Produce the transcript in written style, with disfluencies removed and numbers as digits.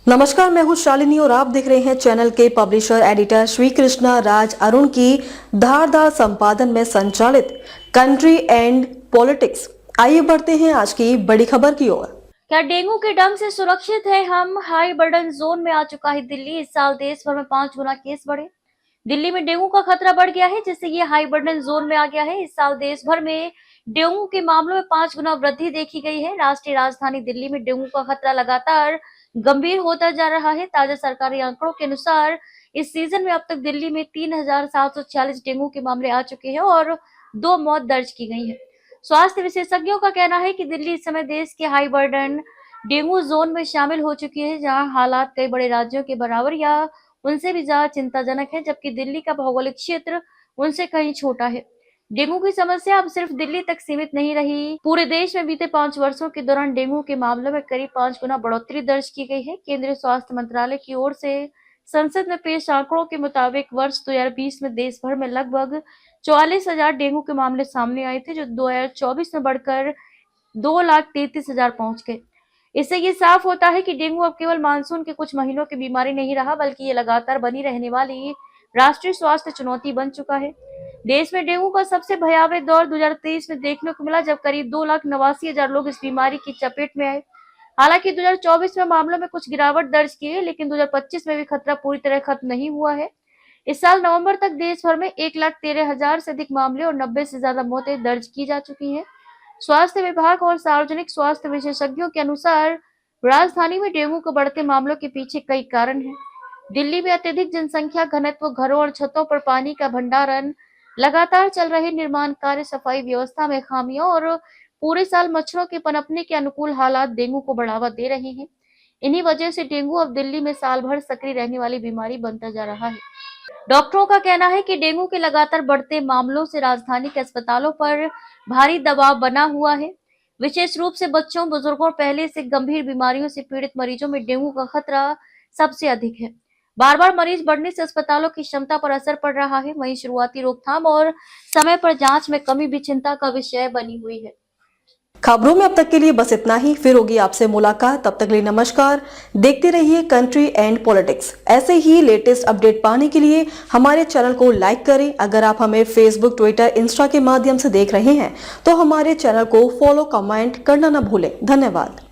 नमस्कार, मैं हूं शालिनी और आप देख रहे हैं चैनल के पब्लिशर एडिटर श्री कृष्णा राज अरुण की धारदार संपादन में संचालित कंट्री एंड पॉलिटिक्स। आइए बढ़ते हैं आज की बड़ी खबर की ओर। क्या डेंगू के डंक से सुरक्षित है हम? हाई बर्डन जोन में आ चुका है दिल्ली। इस साल देश भर में 5 गुना केस बढ़े। दिल्ली में डेंगू का खतरा बढ़ गया है, जिससे ये हाई बर्डन जोन में आ गया है। इस साल देश भर में डेंगू के मामलों में 5 गुना वृद्धि देखी गई है। राष्ट्रीय राजधानी दिल्ली में डेंगू का खतरा लगातार गंभीर होता जा रहा है। ताजा सरकारी आंकड़ों के अनुसार इस सीजन में अब तक दिल्ली में 3,746 डेंगू के मामले आ चुके हैं और 2 मौत दर्ज की गई है। स्वास्थ्य विशेषज्ञों का कहना है कि दिल्ली इस समय देश के हाई बर्डन डेंगू जोन में शामिल हो चुकी है, जहां हालात कई बड़े राज्यों के बराबर या उनसे भी ज्यादा चिंताजनक है, जबकि दिल्ली का भौगोलिक क्षेत्र उनसे कहीं छोटा है। डेंगू की समस्या अब सिर्फ दिल्ली तक सीमित नहीं रही। पूरे देश में बीते 5 वर्षों के दौरान डेंगू के मामलों में करीब 5 गुना बढ़ोतरी दर्ज की गई है। केंद्रीय स्वास्थ्य मंत्रालय की ओर से संसद में पेश आंकड़ों के मुताबिक वर्ष 2020 में देश भर में लगभग 44,000 डेंगू के मामले सामने आए थे, जो 2024 में बढ़कर 2,33,000 पहुंच गए। इससे ये साफ होता है कि डेंगू अब केवल मानसून के कुछ महीनों की बीमारी नहीं रहा, बल्कि ये लगातार बनी रहने वाली राष्ट्रीय स्वास्थ्य चुनौती बन चुका है। देश में डेंगू का सबसे भयावह दौर 2023 में देखने को मिला, जब करीब 2,89,000 लोग इस बीमारी की चपेट में आए। हालांकि 2024 में मामलों में कुछ गिरावट दर्ज की है, लेकिन 2025 में भी खतरा पूरी तरह खत्म नहीं हुआ है। इस साल नवंबर तक देश भर में 1,13,000 से अधिक मामले और 90 से ज्यादा मौतें दर्ज की जा चुकी हैं। स्वास्थ्य विभाग और सार्वजनिक स्वास्थ्य विशेषज्ञों के अनुसार राजधानी में डेंगू के बढ़ते मामलों के पीछे कई कारण हैं। दिल्ली में अत्यधिक जनसंख्या घनत्व, घरों और छतों पर पानी का भंडारण, लगातार चल रहे निर्माण कार्य, सफाई व्यवस्था में खामियों और पूरे साल मच्छरों के पनपने के अनुकूल हालात डेंगू को बढ़ावा दे रहे हैं। इन्हीं वजह से डेंगू अब दिल्ली में साल भर सक्रिय रहने वाली बीमारी बनता जा रहा है। डॉक्टरों का कहना है कि डेंगू के लगातार बढ़ते मामलों से राजधानी के अस्पतालों पर भारी दबाव बना हुआ है। विशेष रूप से बच्चों, बुजुर्गों और पहले से गंभीर बीमारियों से पीड़ित मरीजों में डेंगू का खतरा सबसे अधिक है। बार बार मरीज बढ़ने से अस्पतालों की क्षमता पर असर पड़ रहा है। वहीं शुरुआती रोकथाम और समय पर जांच में कमी भी चिंता का विषय बनी हुई है। खबरों में अब तक के लिए बस इतना ही। फिर होगी आपसे मुलाकात, तब तक के लिए नमस्कार। देखते रहिए कंट्री एंड पॉलिटिक्स। ऐसे ही लेटेस्ट अपडेट पाने के लिए हमारे चैनल को लाइक करें। अगर आप हमें फेसबुक, ट्विटर, इंस्टा के माध्यम से देख रहे हैं तो हमारे चैनल को फॉलो, कमेंट करना न भूलें। धन्यवाद।